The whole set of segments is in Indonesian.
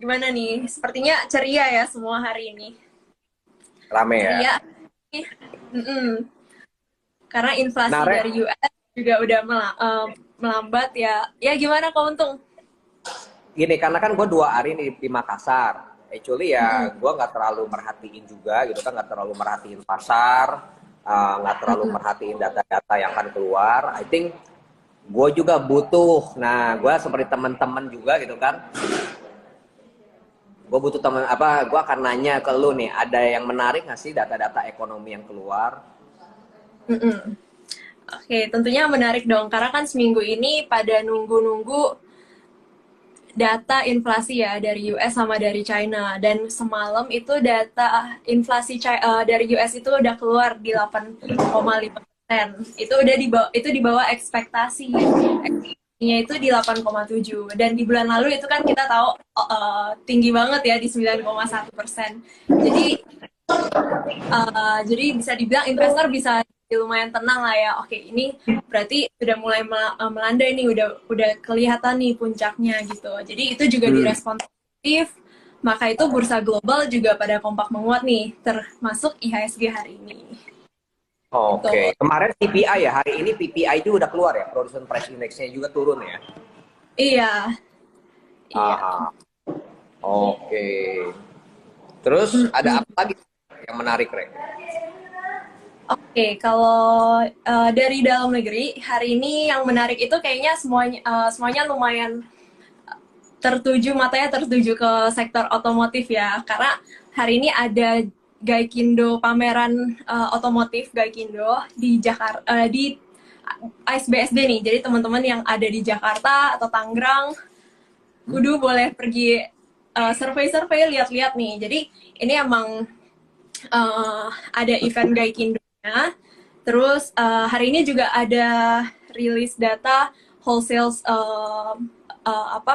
Gimana nih? Sepertinya ceria ya semua hari ini. Rame ya. Ceria. Mm-mm. Karena Nah, inflasi Re, dari US juga udah melambat ya. Ya gimana kau untung? gini karena kan gue 2 hari di Makassar. Actually ya, Mm-mm. gue nggak terlalu merhatiin juga gitu kan, nggak terlalu merhatiin pasar, nggak terlalu Mm-mm. merhatiin data-data yang akan keluar. I think gue juga butuh. Nah, gue seperti teman-teman juga gitu kan. Gue butuh teman apa? Gue akan nanya ke lu nih, ada yang menarik nggak sih data-data ekonomi yang keluar? Mm-mm. Oke, tentunya menarik dong. Karena kan seminggu ini pada nunggu-nunggu data inflasi ya dari US sama dari China. Dan semalam itu data inflasi dari US itu udah keluar di 8,5%. Itu di bawah ekspektasi. Ekspektasinya itu di 8,7. Dan di bulan lalu itu kan kita tahu tinggi banget ya di 9,1%. Jadi bisa dibilang investor bisa lumayan tenang lah ya. Oke, ini berarti udah mulai melandai nih, udah kelihatan nih puncaknya gitu. Jadi itu juga Hmm. direspon positif. Maka itu bursa global juga pada kompak menguat nih, termasuk IHSG hari ini. Gitu. Oke, kemarin PPI ya, hari ini PPI itu udah keluar ya, Production Price Index-nya juga turun ya. Iya, iya. Aha, oke. Terus ada Mm-mm. apa lagi yang menarik, Re? Oke, kalau dari dalam negeri hari ini yang menarik itu kayaknya semuanya lumayan tertuju ke sektor otomotif ya, karena hari ini ada Gaikindo, pameran otomotif Gaikindo di Jakarta, di ASBSD nih. Jadi teman-teman yang ada di Jakarta atau Tangerang kudu boleh pergi survei-survei, lihat-lihat nih. Jadi ini emang ada event Gaikindo-nya. Terus hari ini juga ada rilis data wholesale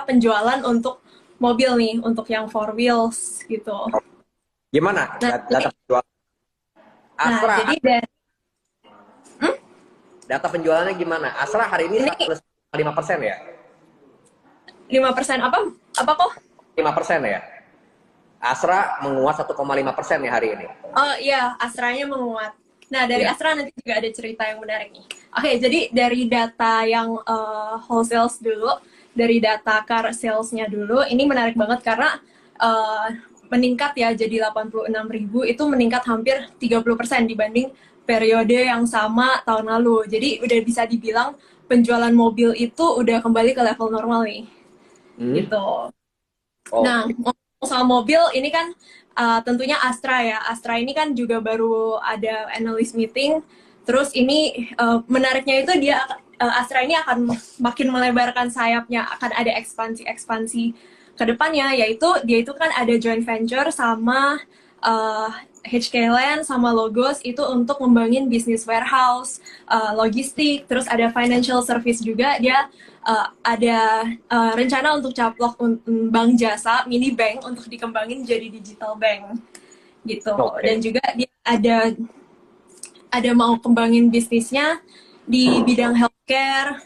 penjualan untuk mobil nih, untuk yang four wheels gitu. Gimana Nah, data jadi, penjualan nah, Astra? jadi dari Data penjualannya gimana? Astra hari ini ini plus 5% ya? 5% apa kok? 5% ya? Astra menguat 1,5% ya hari ini. Oh iya, Astranya menguat. Nah, dari Ya. Astra nanti juga ada cerita yang menarik nih. Oke, jadi dari data yang wholesales dulu, dari data car sales-nya dulu, ini menarik banget karena uh, meningkat ya jadi 86.000, itu meningkat hampir 30% dibanding periode yang sama tahun lalu. Jadi udah bisa dibilang penjualan mobil itu udah kembali ke level normal nih. Hmm? Gitu. Nah, Oke. ngomong soal mobil, ini kan tentunya Astra ya. Astra ini kan juga baru ada analyst meeting. Terus ini menariknya itu Astra ini akan makin melebarkan sayapnya, akan ada ekspansi-ekspansi ke depannya, yaitu dia itu kan ada joint venture sama uh, HK Land sama Logos itu untuk ngembangin bisnis warehouse, logistik, terus ada financial service juga. Dia ada rencana untuk caplok bank jasa, mini bank untuk dikembangin jadi digital bank gitu. Dan Oke. juga dia ada mau kembangin bisnisnya di bidang healthcare,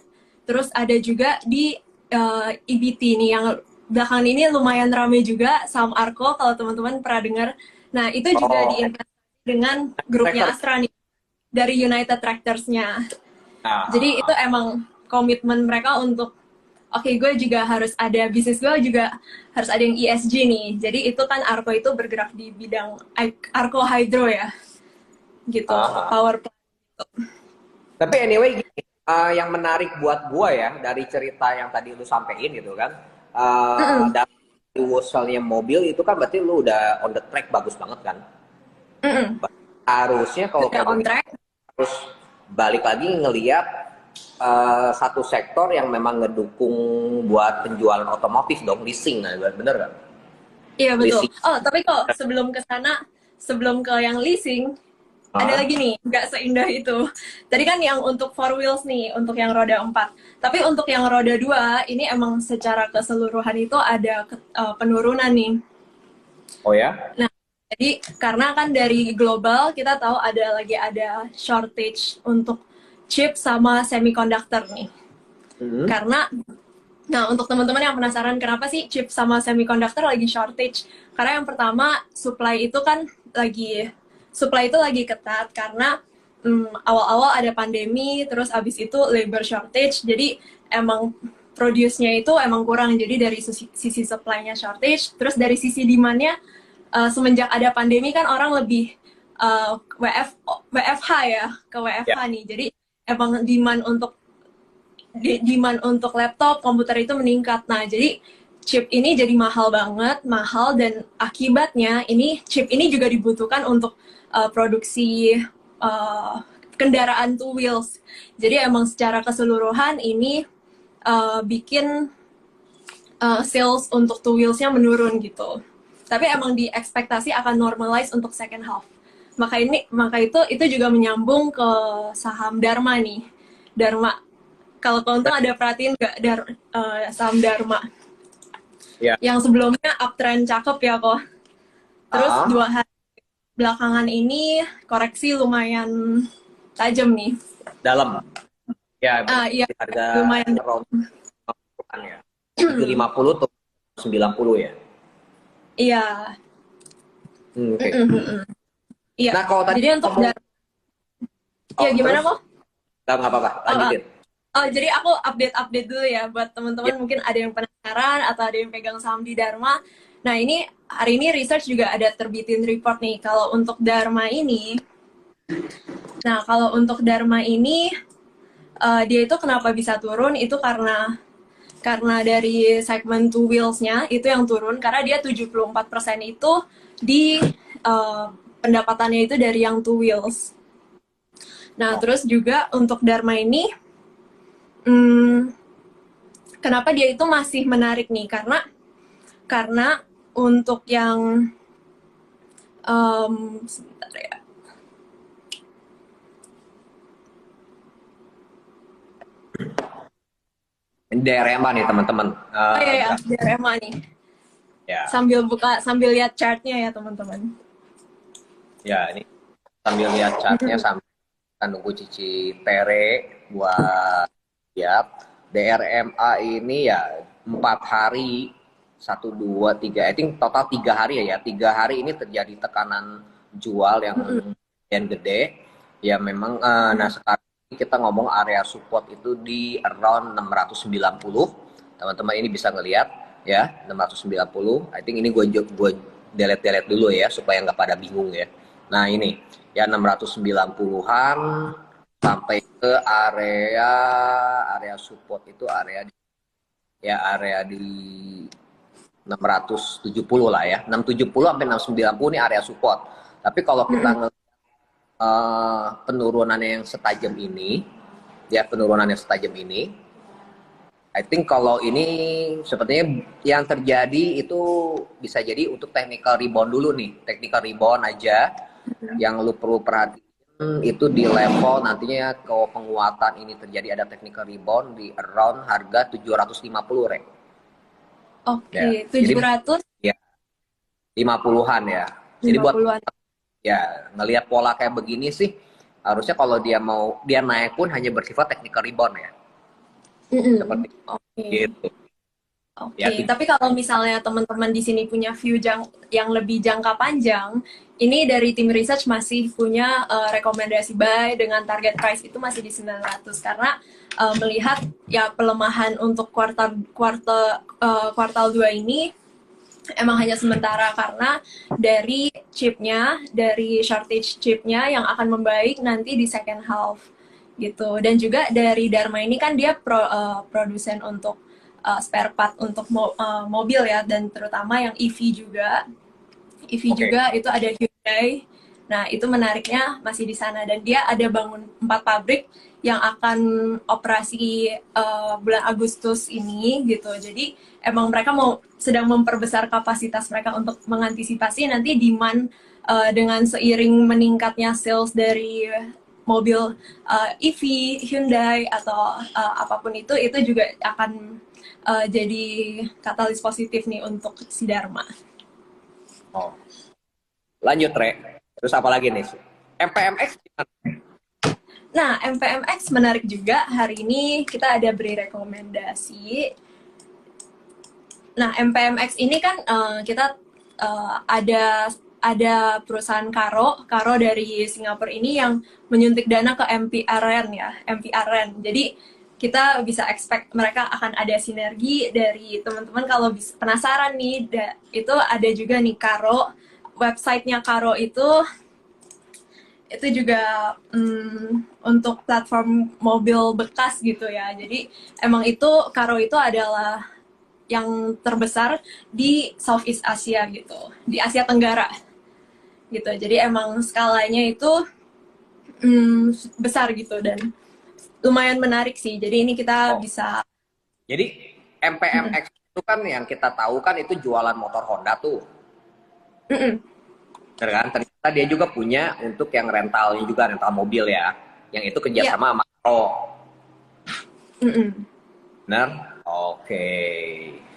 terus ada juga di EBT nih yang belakangan ini lumayan rame juga, saham Arko kalau teman-teman pernah dengar. Nah, itu juga Oh, diinvestasi dengan grupnya tracker. Astra nih, dari United Tractors-nya. Jadi itu Nah, emang komitmen mereka untuk oke, gue juga harus ada bisnis, gue juga harus ada yang ESG nih. Jadi itu kan Arko itu bergerak di bidang Arko Hydro ya, gitu, ah. power plant. Tapi anyway, gini, yang menarik buat gua ya dari cerita yang tadi lu sampein gitu kan, Mm-mm, dari usulnya mobil itu kan berarti lu udah on the track bagus banget kan. mm-mm. Harusnya kalau Udah kayak on begitu track. terus balik lagi ngeliat satu sektor yang memang ngedukung buat penjualan otomotif dong, leasing, nah, bener kan? Iya betul. Leasing. Oh tapi kok sebelum ke sana, sebelum ke yang leasing, ada Ah, lagi nih, nggak seindah itu. Tadi kan yang untuk four wheels nih, untuk yang roda 4. Tapi untuk yang roda 2 ini emang secara keseluruhan itu ada penurunan nih. oh ya? Nah, jadi karena kan dari global kita tahu ada shortage untuk chip sama semiconductor nih. Hmm. Karena Nah, untuk teman-teman yang penasaran kenapa sih chip sama semiconductor lagi shortage? Karena yang pertama, supply itu lagi ketat karena awal-awal ada pandemi, terus abis itu labor shortage, jadi emang produce-nya itu emang kurang. Jadi dari sisi supply-nya shortage, terus dari sisi demand-nya semenjak ada pandemi kan orang lebih WFH ya, ke WFH Ya. nih. Jadi emang demand untuk laptop, komputer itu meningkat. Nah, jadi chip ini jadi mahal banget, mahal, dan akibatnya chip ini juga dibutuhkan untuk produksi uh, kendaraan two wheels. Jadi emang secara keseluruhan ini bikin sales untuk two wheels-nya menurun gitu. Tapi emang diekspektasi akan normalize untuk second half. Maka itu juga menyambung ke saham Dharma nih. Dharma, kalau keuntung ada perhatiin nggak saham Dharma? Ya. Yang sebelumnya uptrend cakep ya kok. Terus 2 hari belakangan ini koreksi lumayan tajam nih. Dalam. Ya, Iya, harga lumayan. round ya. 750 tuh 90 ya. Iya. Oke. Iya. Nah, kalau tadi Jadi untuk ngomong, ya gimana terus kok? nggak apa-apa, lanjutin. Jadi aku update dulu ya buat teman-teman, Ya. mungkin ada yang penasaran atau ada yang pegang saham di Dharma. Nah, ini hari ini research juga ada terbitin report nih kalau untuk Dharma ini. Nah, kalau untuk Dharma ini dia itu kenapa bisa turun itu karena dari segmen two wheels-nya itu yang turun, karena dia 74% itu di pendapatannya itu dari yang two wheels. Nah, terus juga untuk Dharma ini kenapa dia itu masih menarik nih? Karena untuk yang sebentar ya. Ini DRMA nih teman-teman. Iya, DRMA nih. Ya. Sambil lihat chartnya ya teman-teman. Ya, ini sambil lihat chartnya sambil nunggu Cici Tere buat siap. DRMA ini ya 4 hari, 1, 2, 3, I think total 3 hari ya. 3 hari ini terjadi tekanan jual yang gede. Ya memang, nah sekarang kita ngomong area support itu di around 690. Teman-teman ini bisa ngelihat ya, 690. I think ini gue delete dulu ya supaya nggak pada bingung ya. Nah ini ya 690-an sampai ke area support itu area di 670 lah ya. 670 sampai 690 ini area support. Tapi kalau kita ngelihat penurunannya yang setajam ini, I think kalau ini sepertinya yang terjadi itu bisa jadi untuk technical rebound dulu nih, technical rebound aja. Yang lu perlu perhatiin itu di level nantinya kalau penguatan ini terjadi ada technical rebound di around harga 750 rek. Oke, Ya. 700 Ya, 50-an ya. Jadi buat 50-an. ya ngelihat pola kayak begini sih harusnya kalau dia naik pun hanya bersifat technical rebound ya. Seperti gitu. Oke, Ya, tapi kalau misalnya teman-teman di sini punya view yang lebih jangka panjang, ini dari tim research masih punya rekomendasi buy dengan target price itu masih di 900 karena melihat ya pelemahan untuk kuartal 2 ini emang hanya sementara karena dari shortage chipnya yang akan membaik nanti di second half gitu. Dan juga dari Dharma ini kan dia produsen untuk spare part untuk mobil ya, dan terutama yang EV juga. EV juga itu ada Hyundai. Nah, itu menariknya masih di sana, dan dia ada bangun 4 pabrik yang akan operasi bulan Agustus ini gitu. Jadi emang mereka sedang memperbesar kapasitas mereka untuk mengantisipasi nanti demand dengan seiring meningkatnya sales dari mobil EV, Hyundai atau apapun itu juga akan jadi katalis positif nih untuk si Dharma. Oh. Lanjut Re. Terus apa lagi nih? MPMX gimana? Nah, MPMX menarik juga. Hari ini kita ada beri rekomendasi. Nah, MPMX ini kan kita ada perusahaan Karo dari Singapura ini yang menyuntik dana ke MPRN ya, MPRN. Jadi kita bisa expect mereka akan ada sinergi dari teman-teman. Kalau penasaran nih, itu ada juga nih Karo, websitenya Karo itu juga untuk platform mobil bekas gitu ya. Jadi emang itu Karo itu adalah yang terbesar di Southeast Asia gitu, di Asia Tenggara gitu. Jadi emang skalanya itu besar gitu dan lumayan menarik sih. Jadi ini kita bisa. Jadi MPMX itu kan yang kita tahu kan itu jualan motor Honda tuh. Bener kan? Ternyata dia juga punya untuk yang rentalnya juga, rental mobil ya. Yang itu kerjasama sama Karo. Bener? Oke.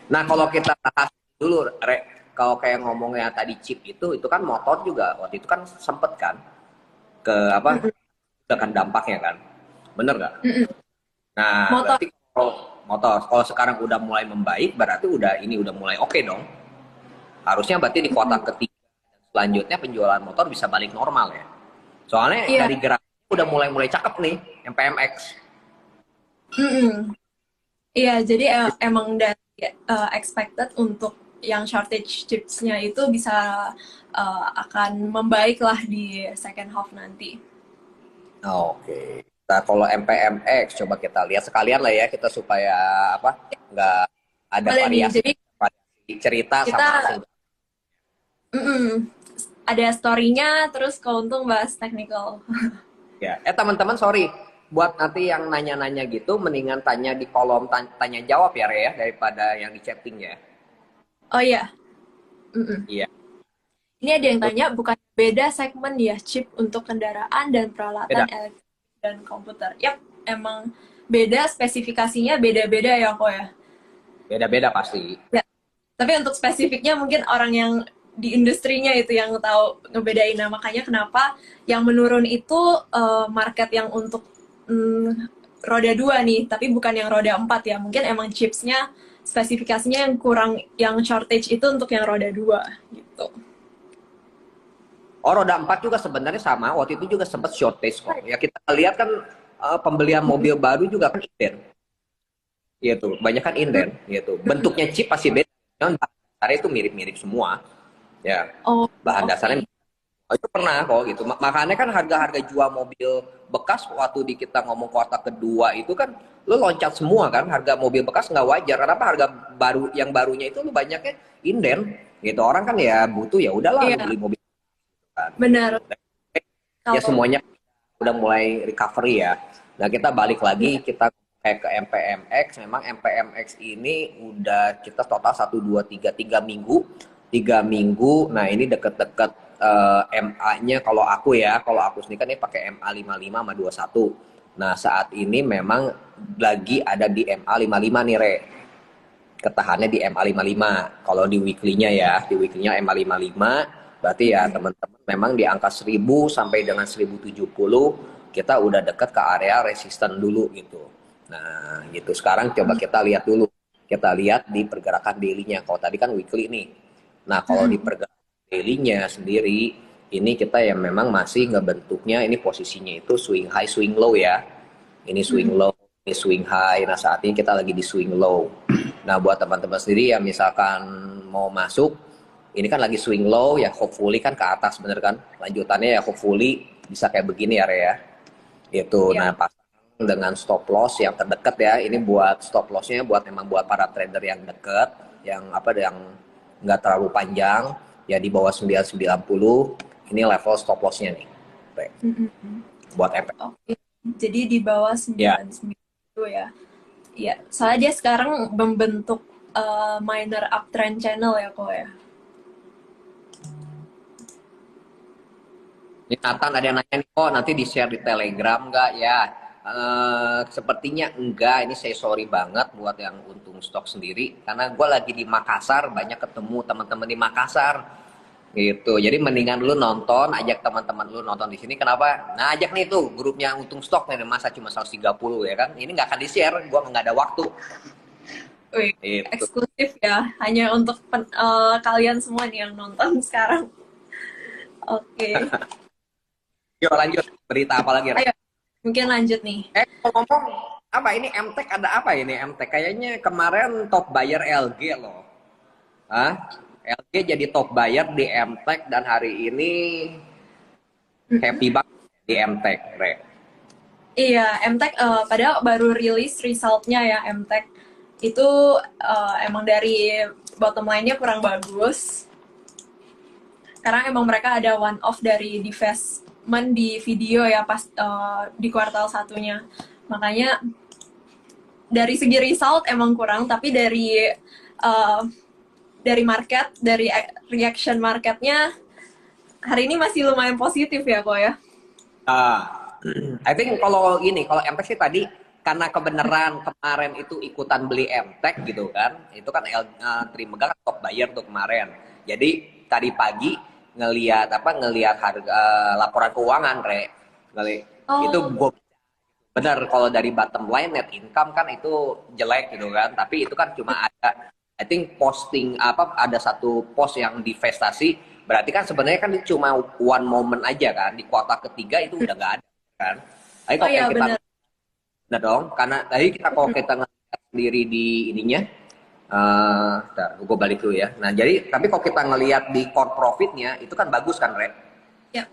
Nah kalau kita bahas dulu, kalau kayak ngomongnya tadi chip itu kan motor juga waktu itu kan sempet kan ke apa? Kan dampaknya kan, bener nggak? Nah Motor. berarti kalau motor, kalau sekarang udah mulai membaik, berarti udah mulai oke dong. Harusnya berarti di kuartal ketiga selanjutnya penjualan motor bisa balik normal ya. Soalnya dari gerak udah mulai cakep nih MPMX. Iya, jadi emang dari expected untuk yang shortage chipsnya itu bisa akan membaik lah di second half nanti. Oke. Nah kalau MPMX coba kita lihat sekalian lah ya kita supaya apa nggak ada Boleh nih, variasi, jadi cerita kita sama hasil. ada story-nya, terus keuntung bahas technical. Ya, teman-teman sorry buat nanti yang nanya-nanya gitu mendingan tanya di kolom tanya jawab ya Re ya daripada yang di chatting ya. Oh iya, Iya. ini ada yang tanya, bukan beda segmen ya chip untuk kendaraan dan peralatan Beda. elektronik dan komputer. Yap, emang beda, spesifikasinya beda-beda ya kok ya. Beda-beda pasti. Ya, tapi untuk spesifiknya mungkin orang yang di industrinya itu yang tahu ngebedain. Nah, makanya kenapa yang menurun itu market yang untuk roda 2 nih, tapi bukan yang roda 4 ya. Mungkin emang chipsnya, spesifikasinya yang kurang, yang shortage itu untuk yang roda 2 gitu. Oh, roda 4 juga sebenarnya sama. Waktu itu juga sempat shortage kok. Ya kita lihat kan pembelian mobil baru juga kan inden. Gitu. Banyak kan inden gitu. Bentuknya chip pasti beda. Bahan dasarnya itu mirip-mirip semua. Ya. Oh, Bahan dasarnya itu pernah kok gitu. Makanya kan harga-harga jual mobil bekas waktu di kita ngomong kuartal kedua itu kan lu loncat semua kan. Harga mobil bekas nggak wajar. Kenapa harga baru yang barunya itu lu banyaknya inden gitu. Orang kan ya butuh ya udahlah lu iya, beli mobil kan. benar. Ya Kalau semuanya udah mulai recovery ya. Nah kita balik lagi kita kayak ke MPMX. Memang MPMX ini udah kita total 1, 2, 3 minggu. Nah ini deket-deket MA-nya kalau aku sendiri kan ini pakai MA 55 sama 21. Nah saat ini memang lagi ada di MA 55 nih Re. Ketahannya di MA 55. Kalau di weekly-nya ya, di weekly-nya MA 55 berarti ya teman-teman memang di angka 1000 sampai dengan 1070 kita udah dekat ke area resisten dulu gitu. Nah, gitu. Sekarang coba kita lihat dulu. Kita lihat di pergerakan daily-nya. Kalau tadi kan weekly nih. Nah, kalau di pergerakan daily-nya sendiri ini kita yang memang masih ngebentuknya ini posisinya itu swing high, swing low ya. Ini swing low, ini swing high. Nah, saat ini kita lagi di swing low. Nah, buat teman-teman sendiri yang misalkan mau masuk, ini kan lagi swing low, ya hopefully kan ke atas bener kan. Lanjutannya ya hopefully bisa kayak begini ya, Re ya. Itu, nah pasang dengan stop loss yang terdekat ya. Ini buat stop lossnya buat memang buat para trader yang dekat, yang yang nggak terlalu panjang, ya di bawah 990. Ini level stop lossnya nih, Re. Buat efek. Oke. Jadi di bawah 99 itu ya. Iya, soalnya dia sekarang membentuk minor uptrend channel ya kok ya. Ini Nathan ada yang nanya nih, kok nanti di share di Telegram nggak ya? Sepertinya enggak. Ini saya sorry banget buat yang untung stok sendiri, karena gue lagi di Makassar, banyak ketemu teman-teman di Makassar gitu. Jadi mendingan lu nonton, ajak teman-teman lu nonton di sini. Kenapa? Nah ajak nih tuh grupnya untung stok nih, masa cuma 130 ya kan? Ini nggak akan di share, gue nggak ada waktu. Wih, Itu. eksklusif ya, hanya untuk kalian semua nih yang nonton sekarang. Oke, Yuk lanjut, berita apa lagi, Re? ayo mungkin lanjut nih. Ngomong apa ini MTech, ada apa ini MTech? Kayaknya kemarin top buyer LG loh. Hah? LG jadi top buyer di MTech dan hari ini Mm-mm. happy banget di MTech, Re. Iya, MTech padahal baru rilis resultnya ya MTech itu emang dari bottom line-nya kurang bagus. Karena emang mereka ada one off dari divestment di video ya pas di kuartal satunya. Makanya dari segi result emang kurang, tapi dari market, dari reaction marketnya hari ini masih lumayan positif ya kok ya. Ah, I think kalau ini, kalau MTech sih tadi karena kebenaran kemarin itu ikutan beli MTech gitu kan, itu kan Trimegah kan top buyer tuh kemarin. Jadi tadi pagi ngelihat harga laporan keuangan, Re. Itu Oh, gue bener kalau dari bottom line net income kan itu jelek gitu kan, tapi itu kan cuma ada I think posting apa, ada satu post yang divestasi, berarti kan sebenarnya kan itu cuma one moment aja kan, di kuartal ketiga itu udah nggak ada kan. Tapi oh kalau ya kayak kita benar. nah dong, karena tadi kalau kita ngeliat sendiri di ininya, gue balik dulu ya. Nah jadi tapi kalau kita ngelihat di core profitnya itu kan bagus kan, Re? Ya.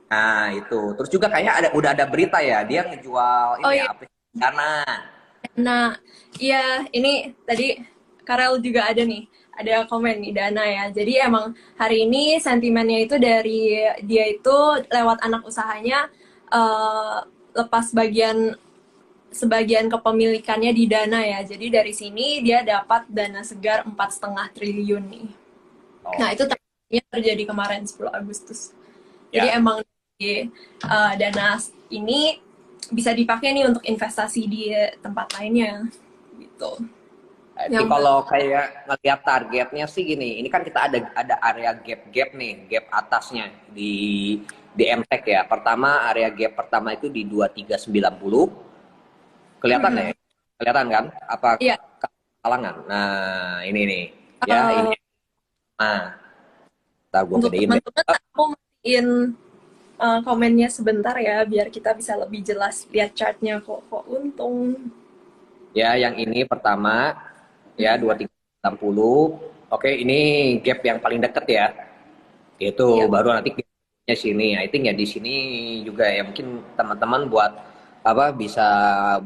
Nah itu, terus juga kayaknya udah ada berita ya, dia ngejual Oh ini ya. ya, aplikasi Dana. Nah, iya ini tadi Karel juga ada nih, ada komen nih Dana ya. Jadi emang hari ini sentimennya itu dari dia itu lewat anak usahanya eh, lepas sebagian kepemilikannya di Dana ya. Jadi dari sini dia dapat dana segar 4,5 triliun nih. Nah, itu Oke, terjadi kemarin 10 Agustus. Jadi ya. emang di dana ini bisa dipakai nih untuk investasi di tempat lainnya gitu. Jadi Yang kalau kayak ngelihat targetnya sih gini, ini kan kita ada area gap nih, gap atasnya di MTech ya. Pertama area gap pertama itu di 2390, kelihatan ya? Kelihatan kan? Apa Iya, kalangan? Nah, ini nih. Ya, ini. eh, Nah, ntar gue untuk gedein deh. teman-teman aku matiin komennya sebentar ya biar kita bisa lebih jelas lihat chartnya kok untung. Ya, yang ini pertama ya 2360. Oke, ini gap yang paling deket ya. Itu Iya, baru nanti ke sini. I think ya di sini juga ya mungkin teman-teman buat apa bisa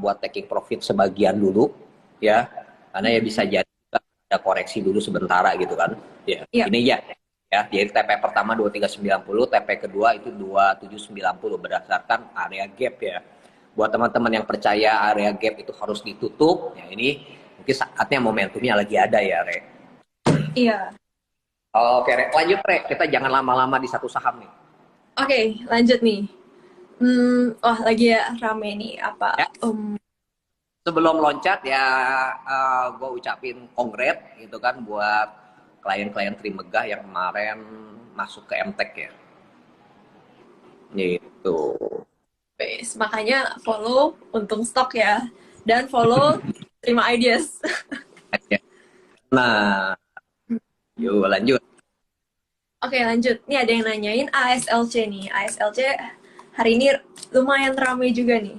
buat taking profit sebagian dulu ya. Karena ya bisa jadi ada koreksi dulu sementara gitu kan. Ya, iya. ini ya. Ya, jadi TP pertama 2390, TP kedua itu 2790 berdasarkan area gap ya. Buat teman-teman yang percaya area gap itu harus ditutup, ya ini mungkin saatnya momentumnya lagi ada ya, Re. Iya. Oke, Re. Lanjut, Re. Kita jangan lama-lama di satu saham nih. Oke, lanjut nih. Wah lagi ya rame nih apa? Ya, sebelum loncat ya gue ucapin kongret gitu kan buat klien-klien Trimegah yang kemarin masuk ke MTech ya. Gitu. Makanya follow untung stok ya dan follow terima ideas. Nah, yuk lanjut. Oke lanjut. Nih ada yang nanyain ASLC nih. ASLC hari ini lumayan ramai juga nih.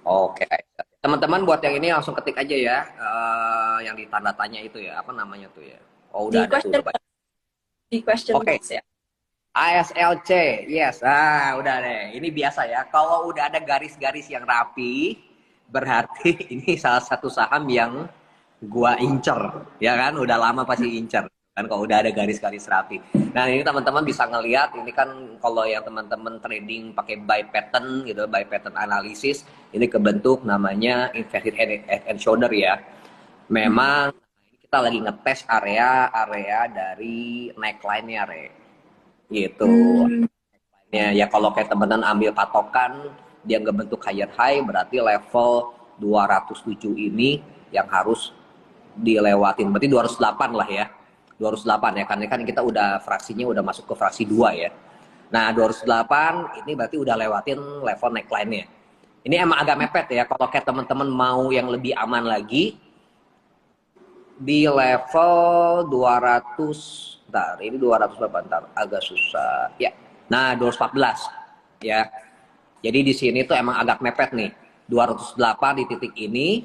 Oke. Teman-teman buat yang ini langsung ketik aja ya, yang di tanda tanya itu ya, apa namanya tuh ya. Oh Di udah ada tuh, question udah banyak. di question Oke, box ya. ASLC, yes. Udah deh. Ini biasa ya. Kalau udah ada garis-garis yang rapi, berarti ini salah satu saham yang gua incer, ya kan? Udah lama pasti incer. Kan kalau udah ada garis-garis rapi. Nah, ini teman-teman bisa ngelihat, ini kan kalau yang teman-teman trading pakai buy pattern gitu, buy pattern analysis, ini kebentuk namanya inverted head and shoulder ya. Memang kita lagi ngetes area-area dari neckline-nya, Re. Gitu. Hmm, Ya kalau kayak teman-teman ambil patokan dia nggak bentuk higher high, berarti level 207 ini yang harus dilewatin. Berarti 208 lah ya. 208 ya, karena kan kita udah fraksinya udah masuk ke fraksi 2 ya. Nah, 208 ini berarti udah lewatin level neckline-nya. Ini emang agak mepet ya. Kalau kayak teman-teman mau yang lebih aman lagi, di level 200, bentar, ini 200 berapa, bentar, agak susah. Ya, nah 214 ya. Jadi di sini tuh emang agak mepet nih. 208 di titik ini,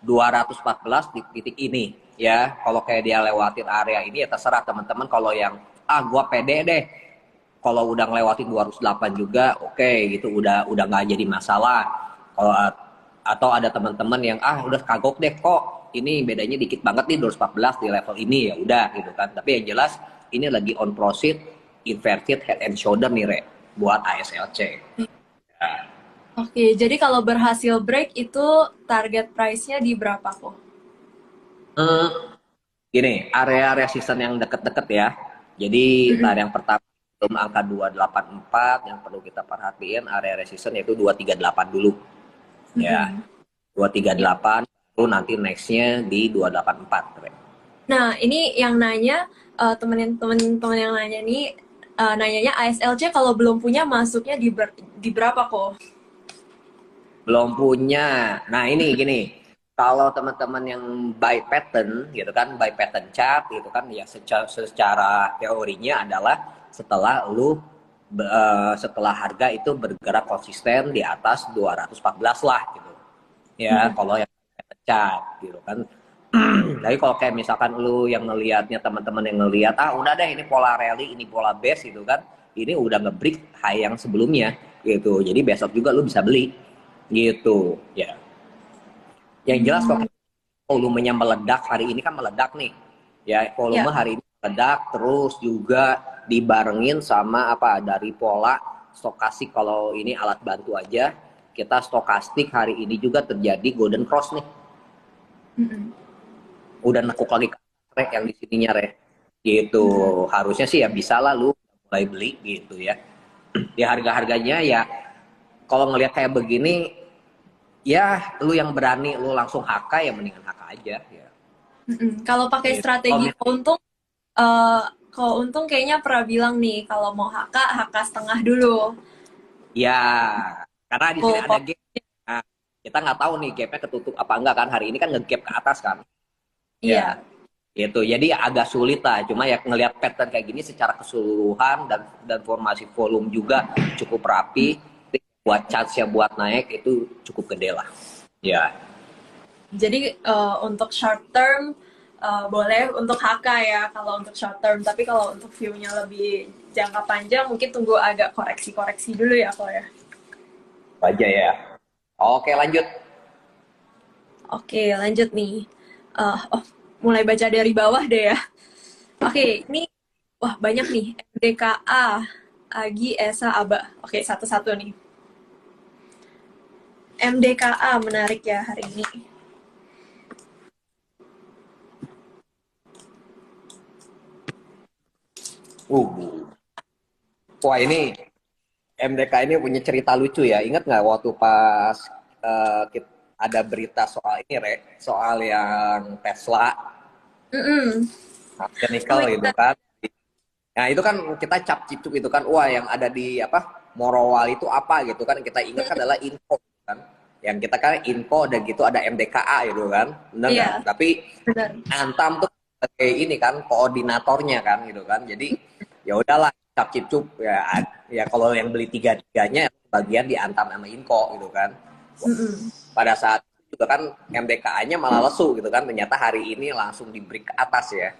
214 di titik ini ya. Kalau kayak dia lewatin area ini ya terserah teman-teman, kalau yang gua pede deh kalau udah ngelewatin 208 juga, oke, gitu udah nggak jadi masalah. Kalau atau ada teman-teman yang udah kagok deh, kok ini bedanya dikit banget nih 214 di level ini, ya udah gitu kan. Tapi yang jelas ini lagi on proceed inverted head and shoulder nih Re, buat ASLC. Ya. Oke, jadi kalau berhasil break itu target price-nya di berapa kok? Hmm, Gini, area resisten yang deket-deket ya. Jadi Mm-mm. yang pertama belum angka 284, yang perlu kita perhatiin area resisten yaitu 238 dulu. Ya, Mm-mm. Ya. 238, lalu nanti nextnya di 284. Nah, ini yang nanya temen-temen yang nanya nih nanyanya ASLC kalau belum punya masuknya di berapa kok? Belum punya. Nah ini gini, kalau teman-teman yang buy pattern gitu kan, buy pattern chart gitu kan, ya secara teorinya adalah setelah setelah harga itu bergerak konsisten di atas 214 lah gitu. Ya, Mm-mm. kalau yang pattern chart gitu kan. Jadi kalau kayak misalkan lu yang ngelihatnya, teman-teman yang ngelihat udah deh ini pola rally, ini pola base gitu kan, ini udah nge-break high yang sebelumnya gitu, jadi besok juga lu bisa beli gitu ya. Yang jelas kok Hmm, volumenya meledak hari ini, kan meledak nih ya, volume ya. hari ini meledak, terus juga dibarengin sama apa, dari pola stokastik. Kalau ini alat bantu aja, kita stokastik hari ini juga terjadi golden cross nih, Mm-mm. udah nekuk lagi ke atas, yang di sininya gitu. Mm-mm. Harusnya sih ya bisa lah lu mulai beli gitu ya. Di harga-harganya ya, kalau ngelihat kayak begini ya, lu yang berani lu langsung HK ya, mendingan HK aja ya. Mm-mm. Kalau pakai Gitu. Kalau strategi untung, eh kalau untung kayaknya pernah bilang nih kalau mau HK setengah dulu. ya, karena di sini Full ada pop. gap. Nah, kita nggak tahu nih gapnya ketutup apa enggak kan. Hari ini kan nge-gap ke atas kan. Ya, Iya, itu. Jadi agak sulit lah. Cuma ya ngelihat pattern kayak gini secara keseluruhan, dan formasi volume juga cukup rapi. Buat chance-nya buat naik itu cukup gede lah. Ya. jadi untuk short term boleh untuk HK ya kalau untuk short term. Tapi kalau untuk view-nya lebih jangka panjang mungkin tunggu agak koreksi-koreksi dulu ya kok ya. Aja ya. Oke, lanjut. Oke, lanjut nih. Mulai baca dari bawah deh ya. Oke, ini wah banyak nih. MDKA, Agi, Esa, Aba. Oke, satu-satu nih. MDKA menarik ya hari ini. Uh. Wah, ini MDK ini punya cerita lucu ya. Ingat nggak waktu pas ada berita soal ini, soal yang Tesla, Mm-mm. Oh nickel gitu iya, kan. Nah itu kan kita cap cipuk itu kan, wah yang ada di apa, Morowal itu apa gitu kan, kita ingat kan adalah info kan. Yang kita kan info, dan gitu ada MDKA gitu kan, benar nggak? iya, Tapi benar. Antam tuh sebagai ini kan koordinatornya kan gitu kan. Jadi ya udahlah, cap cipuk ya, ya kalau yang beli tiga-tiganya bagian di Antam sama Inko gitu kan. Mm-mm. Pada saat itu juga kan MDKA-nya malah lesu gitu kan, ternyata hari ini langsung di break ke atas ya.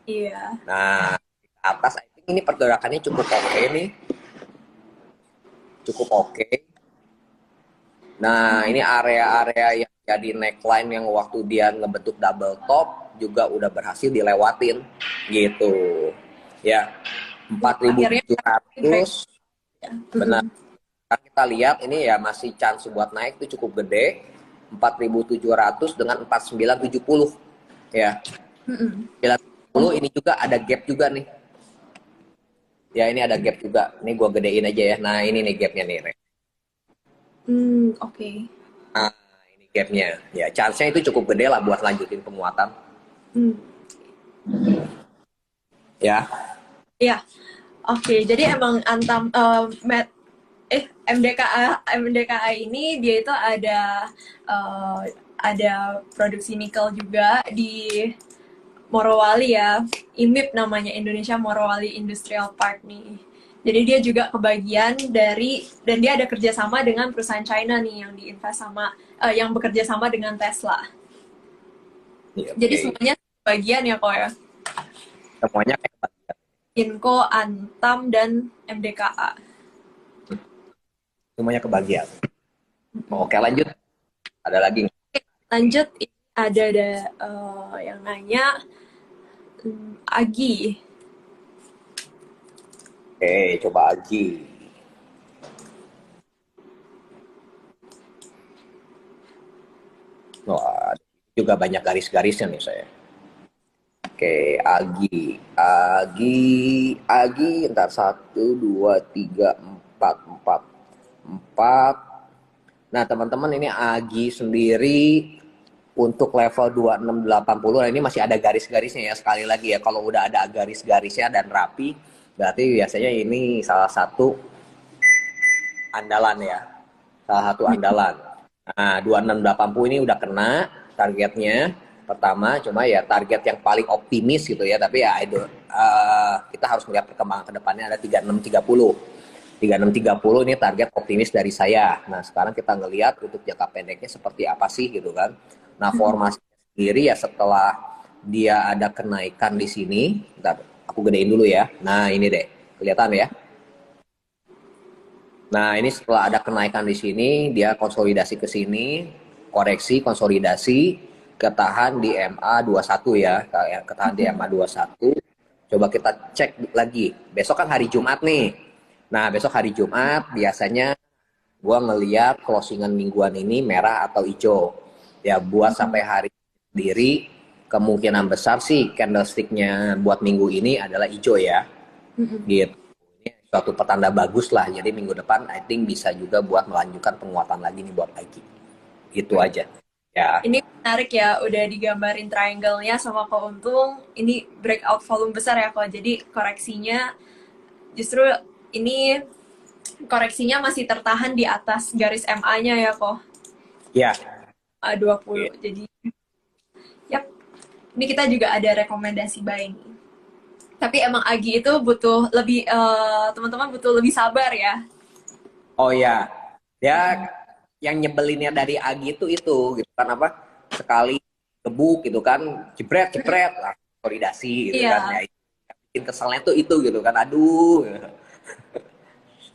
Iya. Nah, di atas I think ini pergerakannya cukup oke nih, cukup oke. Nah, ini area-area yang jadi neckline yang waktu dia ngebentuk double top juga udah berhasil dilewatin gitu. Ya, Ya, akhirnya break. 4.700 Ya. benar. Mm-mm. Kan kita lihat ini ya masih chance buat naik itu cukup gede. 4.700 dengan 4970 ya. Mm-mm. 970 ini juga ada gap juga nih. Ya, ini ada gap juga. Ini gua gedein aja ya. Nah, ini nih gapnya nih, Re. Oke. Nah, ini gapnya. Ya, chance-nya itu cukup gede lah buat lanjutin penguatan. Mm. Ya, Iya. Oke, jadi emang Antam, MDKA ini dia itu ada produksi nikel juga di Morowali ya, IMIP namanya, Indonesia Morowali Industrial Park nih. Jadi dia juga kebagian dari, dan dia ada kerjasama dengan perusahaan China nih yang diinvest sama, yang bekerja sama dengan Tesla. Iya, Jadi oke. semuanya bagian ya kok ya. Semuanya kayak Inco, Antam, dan MDKA. semuanya kebagian. Oke, lanjut. Ada lagi nggak? Lanjut, ada yang nanya, Agi. Oke, coba Aji. Wah, juga banyak garis-garisnya nih saya. Oke, Agi, Agi, ntar satu, dua, tiga, empat, empat, empat. Nah, teman-teman ini Agi sendiri untuk level 2680. Nah, ini masih ada garis-garisnya ya, sekali lagi ya. Kalau udah ada garis-garisnya dan rapi, berarti biasanya ini salah satu andalan ya. Salah satu andalan. Nah, 2680 ini udah kena targetnya pertama, cuma ya target yang paling optimis gitu ya, tapi ya itu kita harus melihat perkembangan kedepannya. Ada 3630. 3630 ini target optimis dari saya. Nah, sekarang kita ngelihat untuk jangka pendeknya seperti apa sih gitu kan. Nah, formasi sendiri ya setelah dia ada kenaikan di sini, bentar, aku gedein dulu ya. Nah, ini deh, kelihatan ya. Nah, ini setelah ada kenaikan di sini, dia konsolidasi ke sini, koreksi, konsolidasi, ketahan di MA 21 ya, ketahan di MA 21. Coba kita cek lagi. Besok kan hari Jumat nih. Nah, besok hari Jumat biasanya gua ngeliat closingan mingguan ini merah atau hijau. Ya, buat sampai hari sendiri kemungkinan besar sih candlesticknya buat minggu ini adalah hijau ya. Gitu. Ini suatu petanda bagus lah. Jadi minggu depan I think bisa juga buat melanjutkan penguatan lagi nih buat Aiki. Itu aja. Ya. Ini menarik ya, udah digambarin triangle-nya sama keuntung. Ini breakout volume besar ya kok. Jadi koreksinya justru ini koreksinya masih tertahan di atas garis MA-nya ya kok. Ya. A20. Jadi yap. Ini kita juga ada rekomendasi buy nih. Tapi emang Agi itu butuh lebih teman-teman butuh lebih sabar ya. Oh ya. Ya, yang nyebelinnya dari Agi itu gitu kan apa? Sekali gebuk gitu kan, jebret jebret lah konsolidasi gitu kan Iya. ya. Yang bikin keselnya tuh itu gitu kan. Aduh.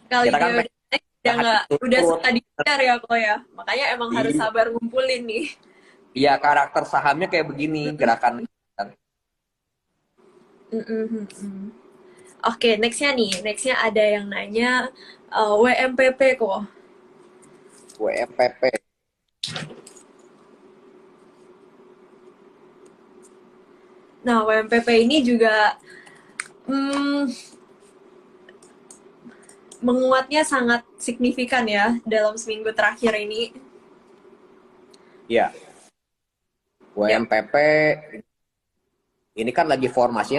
Kali Kita kan dia udah pengen naik, udah hati nggak, udah turun. suka dikejar ya kok ya. Makanya emang harus Iya, sabar ngumpulin nih. iya, karakter sahamnya kayak begini gerakan. Oke, nextnya nih. Nextnya ada yang nanya WMPP kok. WMPP. Nah, WMPP ini juga hmm, menguatnya sangat signifikan ya dalam seminggu terakhir ini. Ya, Yap. WMPP ini kan lagi formasi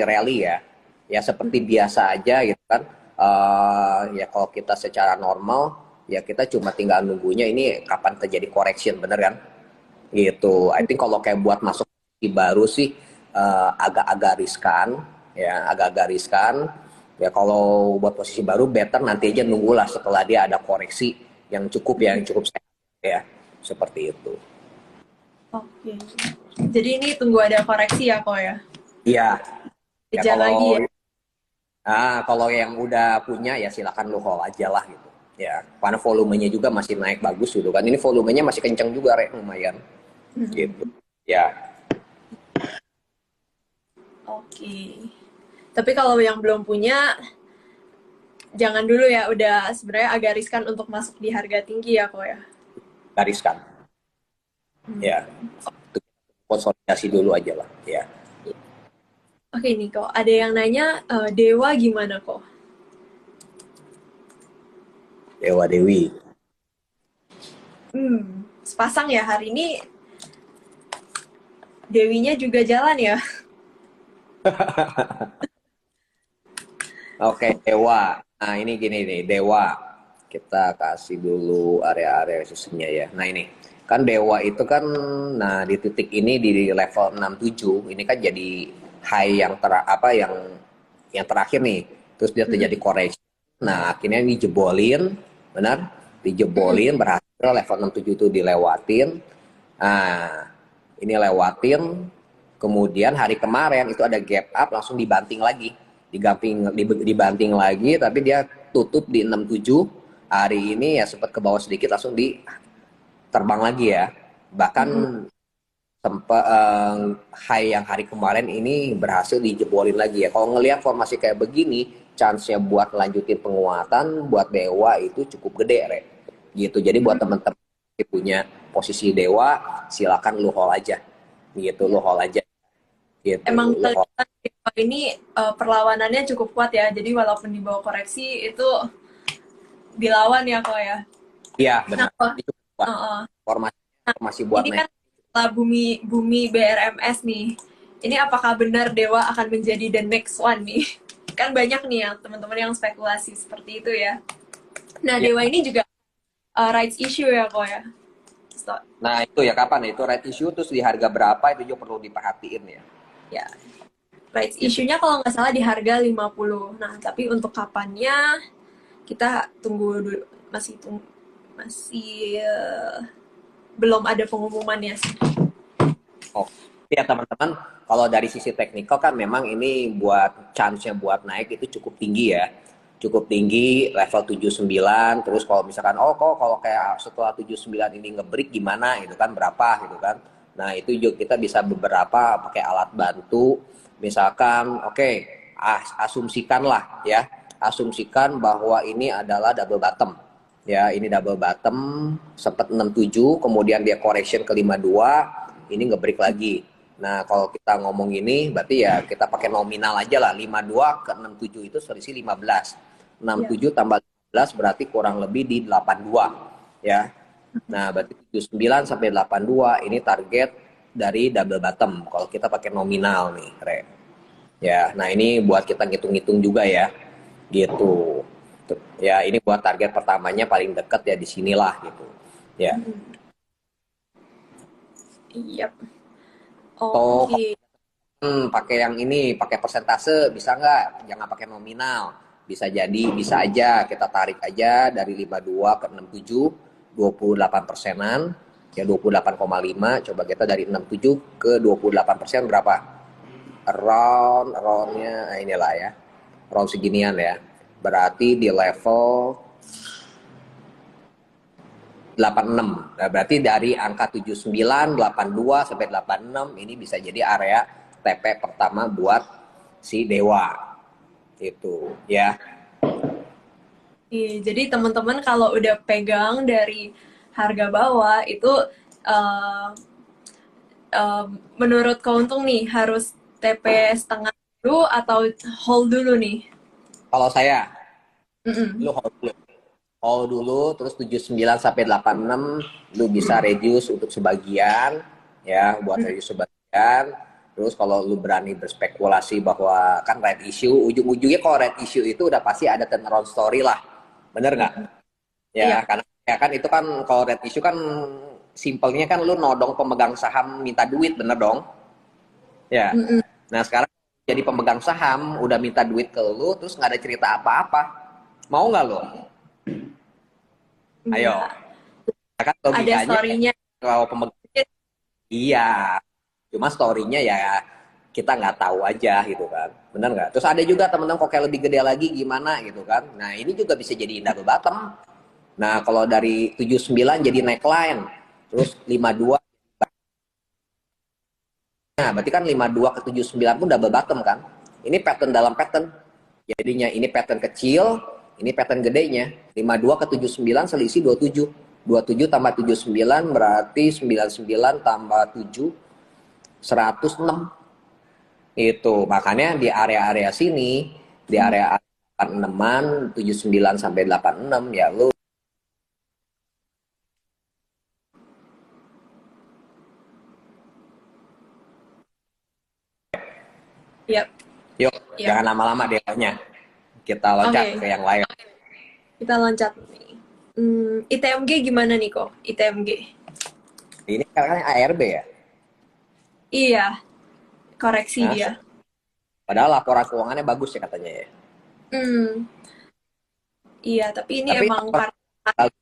rally ya. Ya seperti biasa aja gitu kan. Ya kalau kita secara normal ya kita cuma tinggal nunggunya ini kapan terjadi correction, bener kan? Gitu. I think kalau kayak buat masuk di baru sih agak-agak riskan, ya agak-agak riskan. Ya kalau buat posisi baru better nanti aja nunggulah setelah dia ada koreksi yang cukup ya, yang cukup sehat ya. Seperti itu. Oke. Jadi ini tunggu ada koreksi ya kok ya. Iya, ya Kejar kalau lagi ya. kalau yang udah punya ya silakan lu hold aja lah gitu. Ya, karena volumenya juga masih naik bagus gitu kan. Ini volumenya masih kencang juga, lumayan gitu. Ya, Oke. Tapi kalau yang belum punya, jangan dulu ya. Udah sebenarnya agak riskan untuk masuk di harga tinggi ya kok ya. gariskan. Ya, konsolidasi dulu aja lah. Ya, Oke nih kok, ada yang nanya Dewa gimana kok? Dewa Dewi. Sepasang ya hari ini Dewinya juga jalan ya. Oke, Dewa. Nah, ini gini nih, Dewa. Kita kasih dulu area-area resistnya ya. Nah ini kan dewa itu kan, nah di titik ini di level 67 ini kan jadi high yang yang terakhir nih. Terus dia terjadi koreksi. Nah akhirnya dijebolin, benar? Dijebolin berhasil level 67 itu dilewatin. Nah ini lewatin. Kemudian hari kemarin itu ada gap up langsung dibanting lagi. Dibanting lagi tapi dia tutup di 67. Hari ini ya sempat ke bawah sedikit langsung di terbang lagi ya. Bahkan sempat high yang hari kemarin ini berhasil dijebolin lagi ya. Kalau ngelihat formasi kayak begini, chance-nya buat lanjutin penguatan buat dewa itu cukup gede, Re. Gitu. Jadi buat teman-teman yang punya posisi dewa, silakan lu hold aja. Gitu, lu hold aja. Gitu, Emang lu hold. ini perlawanannya cukup kuat ya. Jadi walaupun di bawah koreksi itu dilawan ya kok ya. Iya, Nah, benar. kok, Itu buat formasi buat ini naik. kan setelah bumi BRMS nih. Ini apakah benar Dewa akan menjadi the next one nih? Kan banyak nih yang teman-teman yang spekulasi seperti itu ya. Nah, Ya. Dewa ini juga rights issue ya kok ya. Nah itu ya kapan itu right issue terus di harga berapa itu juga perlu diperhatiin ya. Ya, rights Gitu. issue-nya kalau nggak salah di harga 50. Nah, tapi untuk kapannya kita tunggu dulu, masih belum ada pengumumannya sih. Oh, ya teman-teman, kalau dari sisi teknikal kan memang ini buat chance-nya buat naik itu cukup tinggi ya. Cukup tinggi level 79, terus kalau misalkan kok kalau kayak setelah 79 ini ngebreak gimana gitu kan berapa gitu kan. Nah, itu juga kita bisa beberapa pakai alat bantu. Misalkan asumsikan lah ya. Asumsikan bahwa ini adalah double bottom. Ya, ini double bottom sempat 67, kemudian dia correction ke 52, ini ngebreak lagi. Nah, kalau kita ngomong ini berarti ya kita pakai nominal aja lah. 52 ke 67 itu selisih 15. 67 tambah 15 berarti kurang lebih di 82 ya. Nah, berarti 79 sampai 82 ini target dari double bottom kalau kita pakai nominal nih, Re. Ya, nah ini buat kita ngitung-ngitung juga ya. Gitu. Ya, ini buat target pertamanya paling dekat ya di sinilah gitu. Ya. Iya. Atau Oke. pakai yang ini, pakai persentase bisa nggak? Jangan pakai nominal. Bisa jadi, bisa aja kita tarik aja dari 52 ke 67, 28%-an, ya 28,5. Coba kita dari 67 ke 28% berapa? Roundnya inilah ya. Round seginian ya. Berarti di level 86. Nah, berarti dari angka 79, 82 sampai 86 ini bisa jadi area TP pertama buat si Dewa. Itu ya. Iya, jadi teman-teman kalau udah pegang dari harga bawah itu uh, menurut keuntung nih harus TP setengah dulu atau hold dulu nih? Kalau saya, lu Mm-mm. hold dulu. Hold dulu, terus 79 sampai 86 lu bisa reduce untuk sebagian, ya, buat reduce sebagian. Terus kalau lu berani berspekulasi bahwa kan red issue, ujung-ujungnya kalau red issue itu udah pasti ada turnaround story lah. Bener nggak? Ya, Iya. karena ya kan itu kan kalau red issue kan simpelnya kan lu nodong pemegang saham minta duit, bener dong? Ya. Mm-mm. Nah sekarang jadi pemegang saham udah minta duit ke lu, terus nggak ada cerita apa-apa. Mau nggak lo? Ayo. Enggak. Ya kan Ada logikanya story-nya. kalau pemegang iya. Cuma story-nya ya kita nggak tahu aja gitu kan. Bener nggak? Terus ada juga temen-temen kok kayak lebih gede lagi gimana gitu kan. Nah ini juga bisa jadi double bottom. Nah kalau dari 79 jadi neckline. Terus 52. Nah, berarti kan 52 ke 79 pun double bottom kan. Ini pattern dalam pattern. Jadinya ini pattern kecil, ini pattern gedenya. 52 ke 79 selisih 27. 27 tambah 79 berarti 99 tambah 7, 106. Itu. Makanya di area-area sini, di area 86-an, 79 sampai 86 ya lu Yap. yuk Yap. jangan lama-lama deh. Kita loncat Oke, ke yang lain. kita loncat nih. ITMG gimana nih kok? ITMG. Ini kan ARB ya. Iya, koreksi Nah, dia. padahal laporan keuangannya bagus ya katanya ya. Hmm, iya, tapi ini Tapi emang karena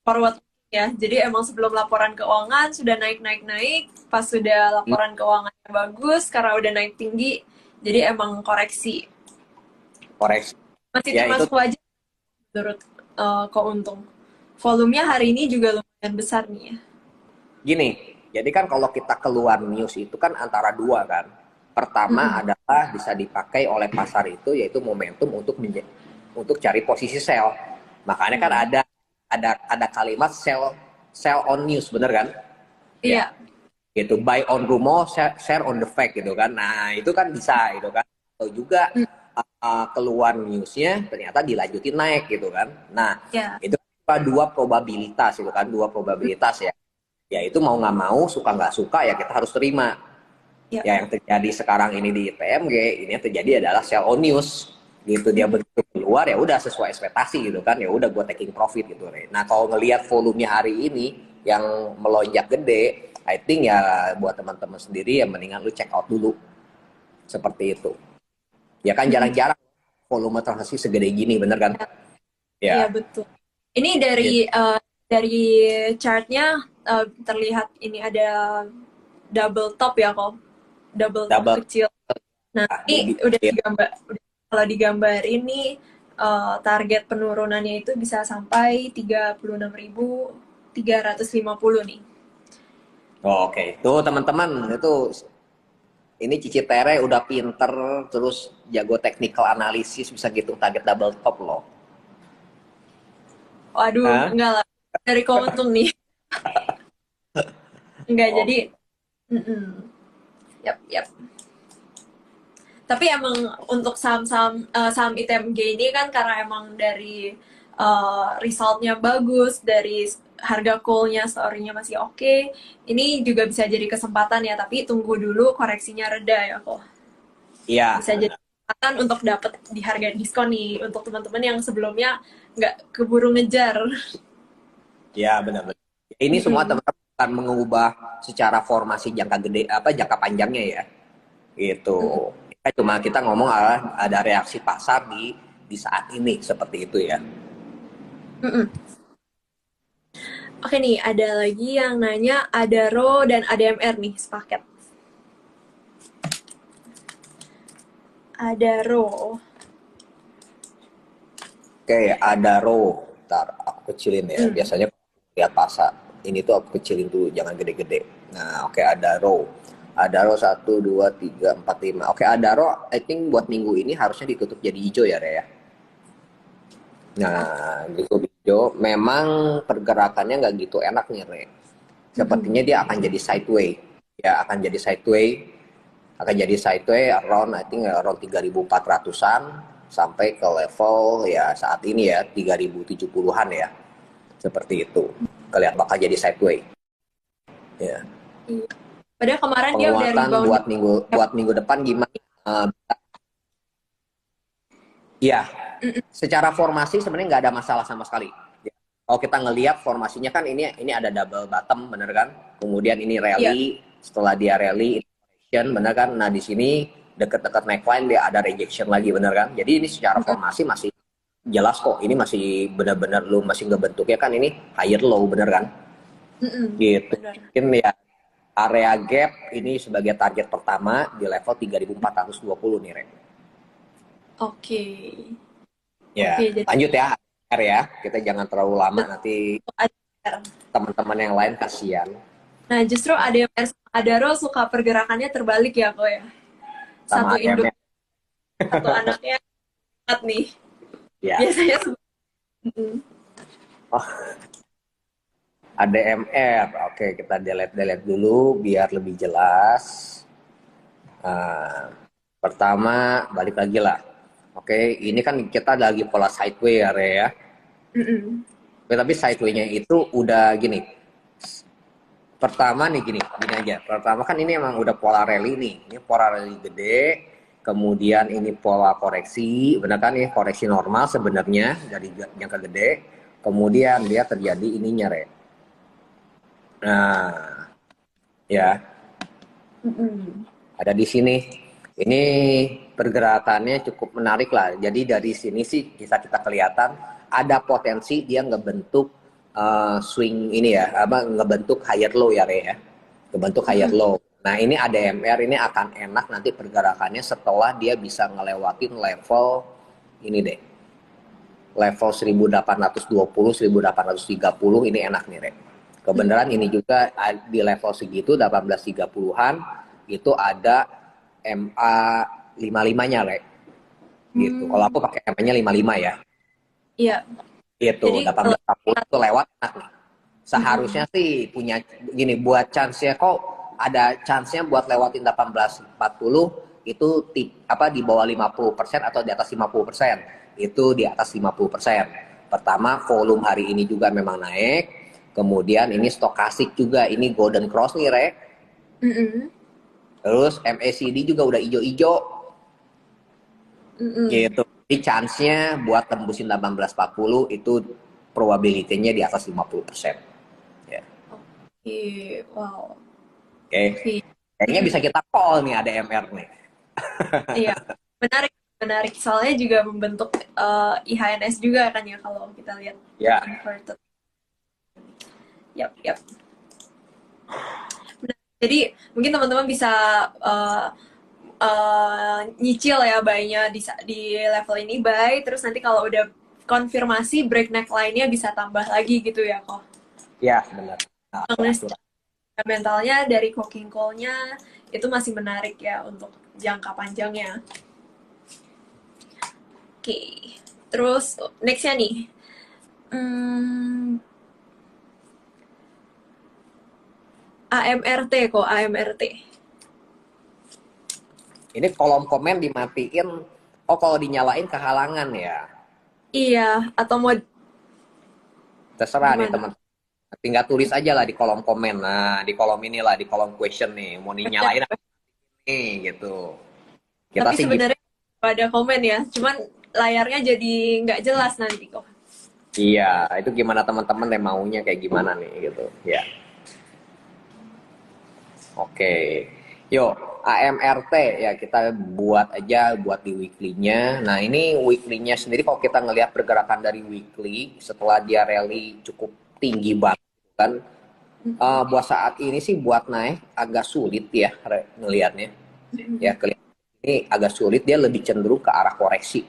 forward ya. Jadi emang sebelum laporan keuangan sudah naik-naik-naik, pas sudah laporan keuangannya bagus, karena udah naik tinggi, jadi emang koreksi. koreksi Masih ya itu termasuk wajar menurut Ko Untung. Volumenya hari ini juga lumayan besar nih ya. gini. Jadi kan kalau kita keluar news itu kan antara dua kan. Pertama Mm-mm. adalah bisa dipakai oleh pasar itu yaitu momentum untuk cari posisi sell. Makanya kan Hmm. ada kalimat sell on news, bener kan? Ya, Iya. gitu. Buy on rumor, share on the fact gitu kan. Nah, itu kan bisa gitu kan. Atau juga Mm, keluar newsnya ternyata dilanjutin naik gitu kan. Nah, ya. itu dua probabilitas gitu kan, dua probabilitas ya. Ya itu mau nggak mau, suka nggak suka ya kita harus terima. Ya. Ya yang terjadi sekarang ini di TMG, ini yang terjadi adalah sell on news gitu. Dia Mm-mm. begitu keluar ya udah sesuai ekspektasi gitu kan, ya udah gue taking profit gitu. Nah kalau ngelihat volumenya hari ini yang melonjak gede, I think ya buat teman-teman sendiri ya mendingan lu check out dulu seperti itu. Ya kan Mm-mm. jarang-jarang volume transaksi segede gini, bener kan? Iya, Ya, betul. Ini dari gitu. dari chartnya terlihat ini ada double top ya kok, double top Double kecil. Nah, di, ini udah digambar, kalau digambar ini target penurunannya itu bisa sampai 36.350 nih. Oke, tuh teman-teman itu ini Cici Tere udah pinter terus jago technical analisis bisa gitu target double top loh. Waduh, Hah? enggak lah. Dari keuntung nih. Enggak, jadi Oke. mm-mm. Yap, yap. Tapi emang untuk saham ITMG ini kan karena emang dari resultnya bagus, dari harga call-nya, story-nya masih oke, ini juga bisa jadi kesempatan ya, tapi tunggu dulu koreksinya reda ya kok. Iya, Bisa jadi benar. kesempatan untuk dapat di harga diskon nih untuk teman-teman yang sebelumnya nggak keburu ngejar. Iya, benar-benar. Ini semua Mm-mm. teman-teman akan mengubah secara formasi jangka gede apa jangka panjangnya ya. Gitu. Mm-mm. Kita ngomong ada reaksi pasar di saat ini seperti itu ya. Mm-mm. Oke nih, ada lagi yang nanya ada RO dan ADMR nih sepaket. Ada RO. Oke, ada row. Ntar aku kecilin ya. Mm. Biasanya lihat pasar. Ini tuh aku kecilin dulu, jangan gede-gede. Nah, oke ada row. Ada row 1, 2, 3, 4, 5. Oke, ada row. I think buat minggu ini harusnya ditutup jadi hijau ya, Rea. Nah, ditutup hijau. Memang pergerakannya nggak gitu enak nih, Re. Sepertinya Mm-mm. dia akan jadi sideway. Ya, akan jadi sideway. Akan jadi sideway around, I think around 3.400-an sampai ke level ya saat ini ya 3.070-an ya. Seperti itu. Kalian bakal jadi sideway. Ya. Iya. Padahal kemarin dia udah Penguatan rebound. buat minggu depan gimana? Ya, Mm-mm. secara formasi sebenarnya nggak ada masalah sama sekali. Ya. Kalau kita ngelihat formasinya kan ini ada double bottom, bener kan? Kemudian ini Iya. rally, setelah dia rally, rejection, bener kan? Nah di sini deket-deket neckline dia ada rejection lagi, bener kan? Jadi ini secara Mm-mm. formasi masih jelas kok. Ini masih benar-benar lu masih ngebentuknya kan ini higher low, bener kan? Mm-mm. Gitu. Benar. Mungkin ya area gap ini sebagai target pertama di level 3.420 nih, Rek. Oke. Ya, Oke, jadi lanjut ya, R ya. Kita jangan terlalu lama nanti untuk ADR. teman-teman yang lain kasihan Nah, justru ADMR sama Adaro suka pergerakannya terbalik ya kok ya. sama Satu induk, ADM-nya. satu anaknya empat nih. Ya, Biasanya mm-mm. oh, ADMR. Oke, kita delete dulu biar lebih jelas. Nah, pertama balik lagi lah. Oke, ini kan kita lagi pola sideway ya, Re ya. Mm-mm. Oke, tapi sideway-nya itu udah gini. Pertama nih gini aja. Pertama kan ini emang udah pola rally nih. Ini pola rally gede. Kemudian ini pola koreksi, benar kan ini koreksi normal sebenarnya dari jangka gede. Kemudian dia terjadi ininya, Re. Nah, ya, ada di sini. Ini pergerakannya cukup menarik lah. Jadi dari sini sih kita kelihatan ada potensi dia ngebentuk swing ini ya, apa ngebentuk higher low ya, Re ya. Ngebentuk higher low. Nah, ini ADMR ini akan enak nanti pergerakannya setelah dia bisa ngelewatin level ini deh. Level 1820, 1830 ini enak nih, Re. Kebenaran ini juga di level segitu 1830-an itu ada MA 55-nya, Re. Gitu. Kalau aku pakai MA-nya 55 ya. Iya. Gitu, Jadi 1840 itu lewat enak nih. Seharusnya sih punya gini buat chance-nya kok ada chance-nya buat lewatin 1840 itu apa di bawah 50% atau di atas 50%. Itu di atas 50%. Pertama, volume hari ini juga memang naik. Kemudian ini stokastik juga, ini golden cross nih, Re. Terus MACD juga udah ijo-ijo. Gitu. Jadi chance-nya buat tembusin 1840 itu probability-nya di atas 50%. Ya. Wow. Oke. Kayaknya bisa kita call nih ADMR nih. Iya, menarik, menarik. Soalnya juga membentuk IHNS juga kan ya kalau kita lihat Ya. inverted. Yap, yap. Jadi mungkin teman-teman bisa nyicil ya buy-nya di level ini buy, terus nanti kalau udah konfirmasi break neckline-nya bisa tambah lagi gitu ya kok. Ya, benar. Nah, Mentalnya dari cooking call-nya itu masih menarik ya untuk jangka panjangnya. Oke, terus next-nya nih. AMRT kok, AMRT. ini kolom komen dimatiin. Oh, kalau dinyalain kehalangan ya. Iya, atau mau Terserah nih gimana? teman. Tinggal tulis aja lah di kolom komen. Nah, di kolom inilah, di kolom question nih. Mau dinyalain apa nih gitu. Kita Tapi sih gitu. sebenarnya ada komen ya, cuman layarnya jadi nggak jelas nanti kok. Iya, itu gimana teman-teman deh maunya kayak gimana nih gitu. Ya. Oke. Yuk, AMRT ya kita buat aja buat di weekly-nya. Nah, ini weekly-nya sendiri kalau kita ngelihat pergerakan dari weekly setelah dia rally cukup tinggi banget kan. Buat saat ini sih buat naik agak sulit ya ngelihatnya. Ya, ini agak sulit, dia lebih cenderung ke arah koreksi.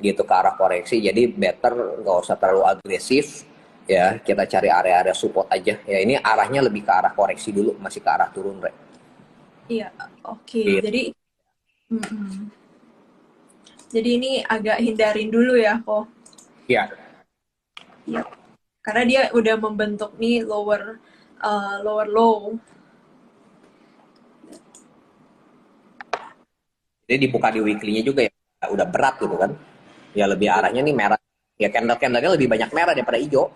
Gitu, ke arah koreksi. Jadi better nggak usah terlalu agresif. Ya, kita cari area-area support aja. Ya, ini arahnya lebih ke arah koreksi dulu, masih ke arah turun, Re. Iya, oke. Gitu. Jadi ini agak hindarin dulu ya kok. Ya, Iya. Karena dia udah membentuk nih lower low. jadi dibuka di weekly-nya juga ya udah berat gitu kan. Ya lebih arahnya nih merah. Ya candle-candlenya lebih banyak merah daripada hijau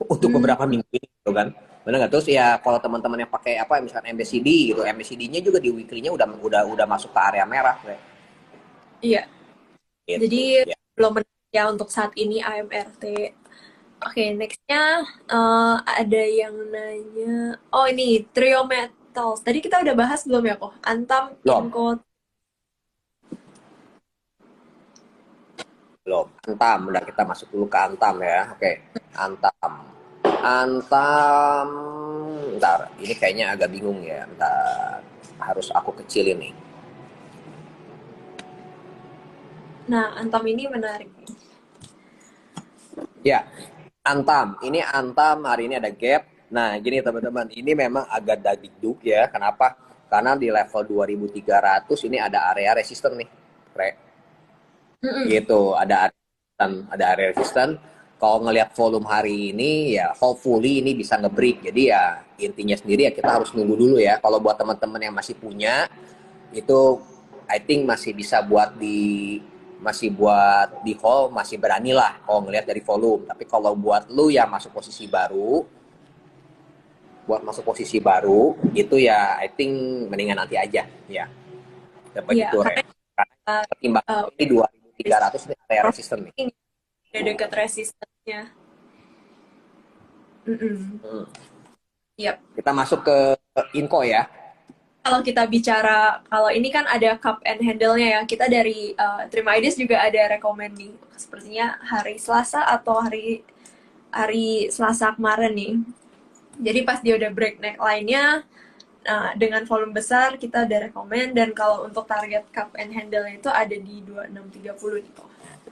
untuk beberapa minggu ini gitu kan. Benar nggak? Terus ya kalau teman-teman yang pakai apa misalkan MACD gitu, MACD-nya juga di weekly-nya udah masuk ke area merah, Re. Iya. Gitu. Jadi Ya. belum menarik ya untuk saat ini AMRT. Oke, nextnya ada yang nanya. Oh ini Trio Metals. Tadi kita udah bahas belum ya kok? Antam, Belum. Inco. Belum. Antam, udah kita masuk dulu ke Antam ya. Oke. Antam. Antam. Bentar, ini kayaknya agak bingung ya. Bentar. Harus aku kecilin nih. Nah, Antam ini menarik. Ya, Antam. Ini Antam hari ini ada gap. Nah, gini teman-teman, ini memang agak dagdugdug ya. Kenapa? Karena di level 2300 ini ada area resisten nih, Re. Gitu, ada area resisten. Kalau ngelihat volume hari ini ya hopefully ini bisa nge-break. Jadi ya intinya sendiri ya kita harus nunggu dulu ya. Kalau buat teman-teman yang masih punya itu I think masih buat di hold masih berani lah kalau ngelihat dari volume. Tapi kalau buat lu yang masuk posisi baru, itu ya I think mendingan nanti aja ya. Dapat Iya, itu, Re. karena Karena pertimbangan ini 2300 ini area resisten nih. ini udah dekat resistennya. Mm-mm. Hmm. Yap. Kita masuk ke Inco ya. Kalau kita bicara, kalau ini kan ada cup and handle-nya ya. Kita dari Terima Ideas juga ada rekomend nih. Sepertinya hari Selasa atau hari hari Selasa kemarin nih. Jadi pas dia udah break neckline-nya, dengan volume besar kita udah rekomend. Dan kalau untuk target cup and handle itu ada di 2630 nih kok.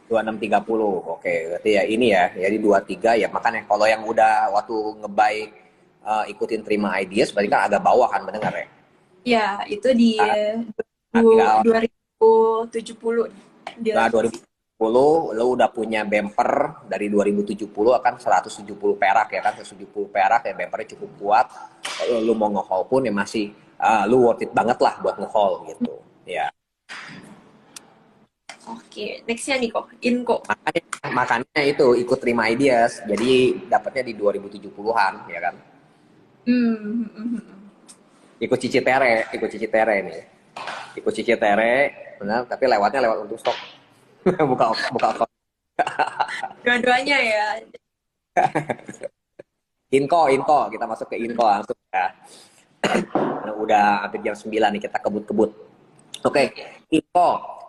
2630. Oke, berarti ya ini ya, jadi 23 ya. Makanya kalau yang udah waktu ngebuy ikutin Terima Ideas berarti kan agak bawah kan, bener nggak ya? Ya, itu di Nah, tinggal 2070 di nah level sih. 2010 lo udah punya bumper dari 2070 akan 170 perak ya kan, 170 perak ya, bumpernya cukup kuat. Kalau lo mau nge-haul pun ya masih lu worth it banget lah buat nge-haul gitu. Ya. Oke, nextnya nih kok, Inco. Makanya itu ikut Terima Ideas. Jadi dapatnya di 2070-an ya kan. Hmm, hmm, hmm, hmm. Ikut Cici Tere nih. Ikut Cici Tere, benar, tapi lewatnya lewat untuk stok. buka buka account. Dua-duanya ya. Inco, kita masuk ke Inco langsung ya. Udah hampir jam 9 nih, kita kebut-kebut. Oke, Inco.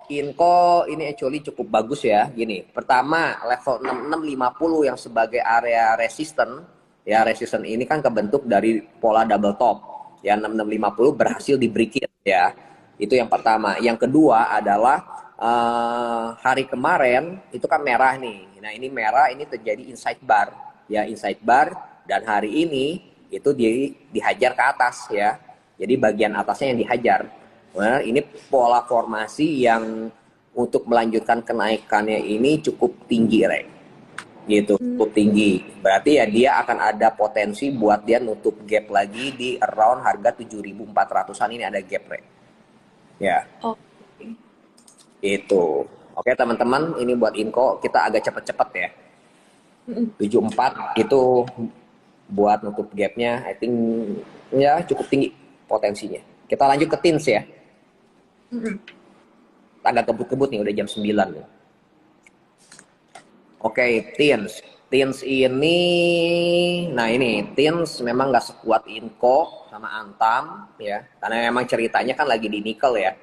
Inco ini actually cukup bagus ya. Gini, pertama level 6650 yang sebagai area resisten. Ya, resisten ini kan kebentuk dari pola double top. Ya, 6650 berhasil di break it ya. Itu yang pertama. Yang kedua adalah hari kemarin itu kan merah nih. Nah, ini merah, ini terjadi inside bar. Ya, inside bar, dan hari ini itu dihajar ke atas ya. Jadi bagian atasnya yang dihajar. Nah, ini pola formasi yang untuk melanjutkan kenaikannya ini cukup tinggi, Rek. Gitu, Hmm, cukup tinggi. Berarti ya dia akan ada potensi buat dia nutup gap lagi di around harga 7.400-an, ini ada gap, Rek. Ya, oke. itu. Oke, teman-teman, ini buat info kita agak cepet-cepet ya. Hmm, 74 itu buat nutup gapnya, I think ya cukup tinggi potensinya. Kita lanjut ke teens ya. hmm, hmm. Agak kebut-kebut nih, udah jam 9 nih. Oke, teens. Teens ini, nah ini, teens memang nggak sekuat Inco sama Antam ya. Karena memang ceritanya kan lagi di nikel ya.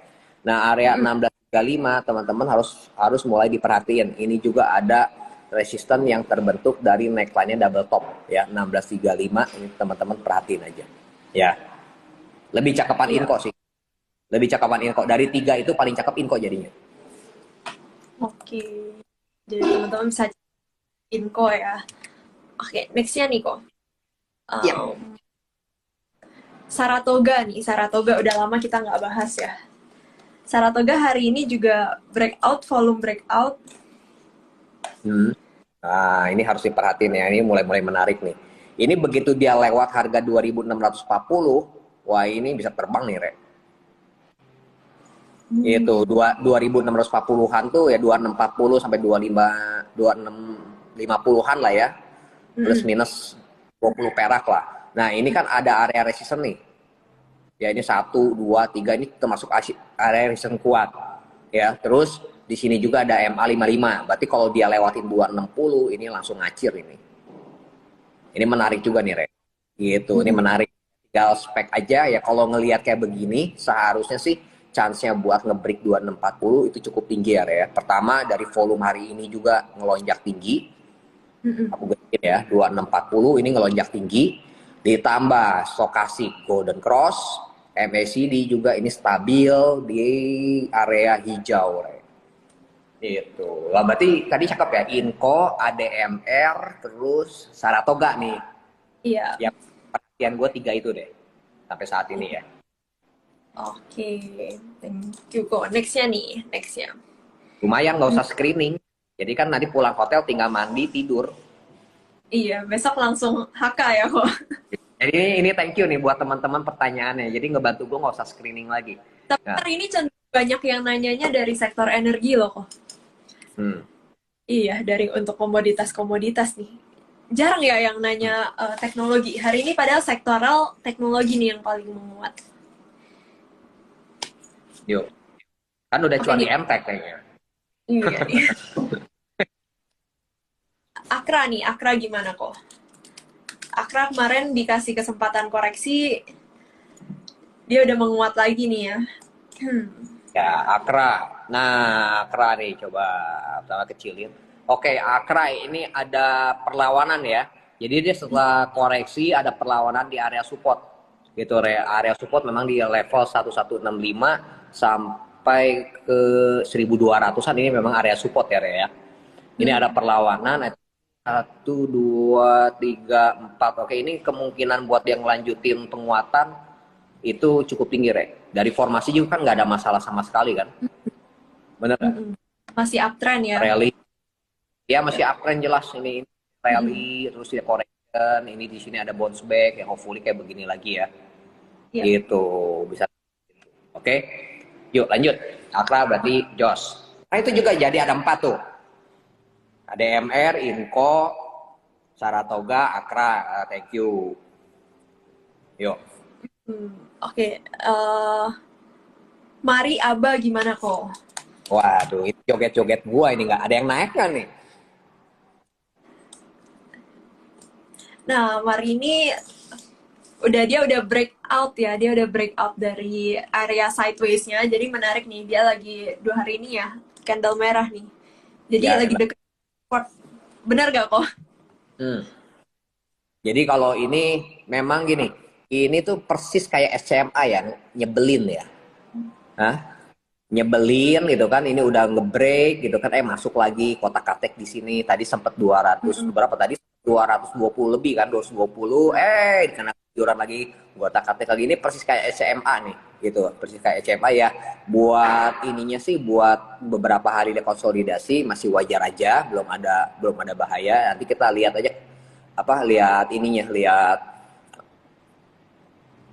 Nah, area Hmm. 1635 teman-teman harus mulai diperhatiin. Ini juga ada resisten yang terbentuk dari neckline-nya double top ya, 1635, ini teman-teman perhatiin aja. Ya, lebih cakapan Iya, Inco sih. Lebih cakapan Inco. Dari tiga itu paling cakep Inco jadinya. oke. Jadi teman-teman bisa cek Inco ya. Oke, nextnya nih kok. Iya. Saratoga nih, Saratoga udah lama kita nggak bahas ya. Saratoga hari ini juga breakout, volume breakout. Hmm. Nah, ini harus diperhatiin ya. Ini mulai-mulai menarik nih. Ini begitu dia lewat harga 2640, wah ini bisa terbang nih, Rek. Itu Hmm. 2640-an tuh ya, 2640 sampai 2650-an lah ya. Plus Hmm. minus 20 perak lah. Nah, ini kan ada area resisten nih. Ya, ini 1, 2, 3 ini termasuk area resisten kuat. Ya, terus di sini juga ada MA55. Berarti kalau dia lewatin 260 ini langsung ngacir ini. Ini menarik juga nih, Rek. Gitu, ini Hmm. menarik. Tinggal spek aja ya, kalau ngelihat kayak begini, seharusnya sih chance-nya buat nge-break 2640 itu cukup tinggi ya, Rek. Pertama, dari volume hari ini juga ngelonjak tinggi. Hmm. Aku gedein ya, 2640 ini ngelonjak tinggi. Ditambah stokastik Golden Cross, MACD juga ini stabil di area hijau, Rek. Itu. Lah berarti tadi cakep ya, Inco, ADMR, terus Saratoga nih. Iya. Ya, perhatian gue tiga itu deh sampai saat ini ya. Oke, thank you kok. Nextnya nih, nextnya. Lumayan nggak usah screening. Jadi kan nanti pulang hotel tinggal mandi tidur. Iya, besok langsung HK ya kok. Jadi ini thank you nih buat teman-teman pertanyaannya. Jadi ngebantu gue nggak usah screening lagi. Tapi Nah, hari ini cenderung banyak yang nanyanya dari sektor energi loh kok. hmm. Iya, dari untuk komoditas-komoditas nih. Jarang ya yang nanya teknologi. Hari ini padahal sektoral teknologi nih yang paling menguat. Yuk. Kan udah Oke cuan di nih, MTech kayaknya. iya nih. Akra nih, Akra gimana kok? Akra kemarin dikasih kesempatan koreksi, dia udah menguat lagi nih ya. Ya, Akra. Nah, Akra nih coba sama kecilin. Oke, Akra ini ada perlawanan ya. Jadi dia setelah koreksi ada perlawanan di area support. Gitu, area support memang di level 1165 sampai ke 1200-an ini memang area support ya, Re, ya. Ini ada perlawanan 1, 2, 3, 4. Oke, ini kemungkinan buat yang lanjutin penguatan itu cukup tinggi, Re. Dari formasi juga kan nggak ada masalah sama sekali kan. Bener nggak? Masih uptrend ya. Rally ya masih uptrend jelas ini rally terus ya correction, ini di sini ada bounce back yang hopefully kayak begini lagi ya. Gitu bisa. Oke, yuk lanjut. Akra berarti Jos. Nah itu juga jadi ada 4 tuh. Ada MR, Inko, Saratoga, Akra. Thank you. Yuk. Oke. Mari Aba gimana kok? Waduh, itu joget-joget gua ini nggak ada yang naik kan nih? Nah, Mari ini dia udah break out ya, dia udah break out dari area sideways-nya, jadi menarik nih, dia lagi 2 hari ini ya, candle merah nih, jadi ya, lagi deket support, benar gak kok? Jadi kalau ini memang gini, ini tuh persis kayak SMA ya, nyebelin ya. Hah? Nyebelin gitu kan, ini udah ngebreak gitu kan, masuk lagi kotak-katek di sini, tadi sempat 200, berapa tadi? 220 lebih kan, 220, karena tiduran lagi, kotak-katek lagi, ini persis kayak SMA nih, gitu, persis kayak SMA ya, buat ininya sih, buat beberapa hari konsolidasi, masih wajar aja, belum ada bahaya, nanti kita lihat aja, lihat ininya, lihat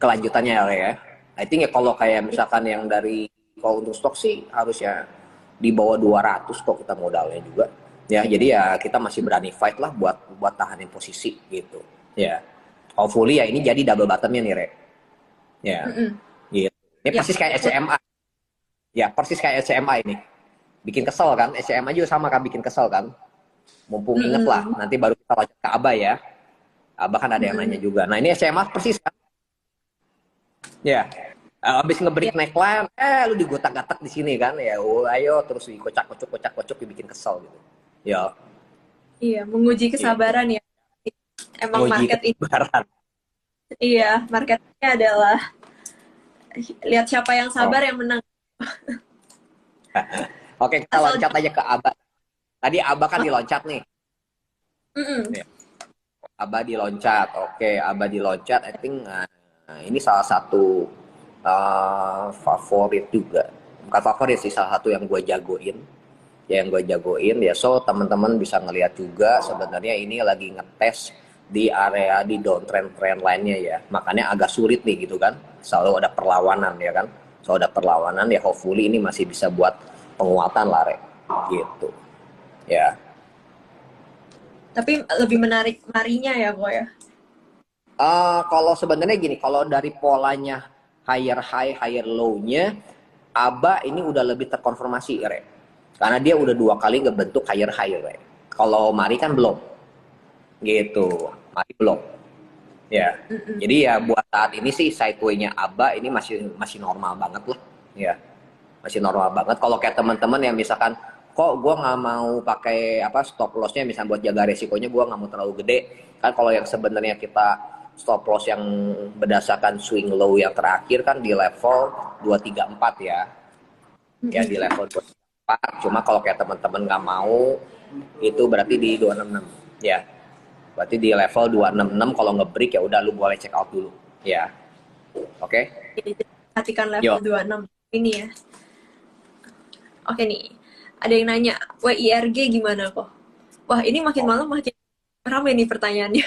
kelanjutannya ya. I think ya kalau kayak misalkan yang dari kalau untuk stok sih harusnya di bawah 200 kok kita modalnya juga. Ya, jadi ya kita masih berani fight lah buat tahanin posisi gitu. Ya. Hopefully ya ini jadi double bottomnya nih, Re. Ya. Gitu. Ini persis kayak SMA. Ya, persis kayak SMA ini. Bikin kesel kan? SMA juga sama kan bikin kesel kan? Mumpung inget lah, nanti baru kita lanjut ke Aba ya. Aba kan ada yang nanya juga. Nah, ini SMA persis kan? Ya. Abis ngebreak neckline, lu digotak-gatak di sini kan, ya, ayo terus dikocak-kocok dibikin kesel gitu, ya. Iya, menguji kesabaran ya. Emang menguji market kesabaran. Iya, marketnya adalah lihat siapa yang sabar yang menang. Oke, kita loncat aja ke Aba. Tadi Aba kan diloncat nih. Ya. Aba diloncat, oke, Aba diloncat. I think ini salah satu favorit juga, bukan favorit sih, salah satu yang gue jagoin ya. So teman-teman bisa ngelihat juga sebenarnya ini lagi ngetes di area di downtrend trend lainnya ya, makanya agak sulit nih gitu kan, selalu ada perlawanan ya kan, ya. Hopefully ini masih bisa buat penguatan lah, Re, gitu ya. Tapi lebih menarik Marinya ya, Boy ya. Kalau sebenarnya gini, kalau dari polanya higher high, higher low-nya, Aba ini udah lebih terkonfirmasi, Re. Karena dia udah 2 kali ngebentuk higher high, Re. Kalau Mari kan belum. Gitu. Mari belum. Ya. Jadi ya buat saat ini sih sideway-nya Aba ini masih normal banget lah. Ya. Masih normal banget. Kalau kayak teman-teman yang misalkan kok gue nggak mau pakai stop loss-nya misalnya buat jaga resikonya, gue nggak mau terlalu gede. Kan kalau yang sebenarnya kita stop loss yang berdasarkan swing low yang terakhir kan di level 234 ya. Ya di level 234. Cuma kalau kayak teman-teman nggak mau, itu berarti di 266 ya. Berarti di level 266 kalau nge-break ya udah lu boleh check out dulu ya. Oke. Perhatikan level 26 ini ya. Oke nih. Ada yang nanya, WIRG gimana kok? Wah, ini makin malam makin ramai nih pertanyaannya.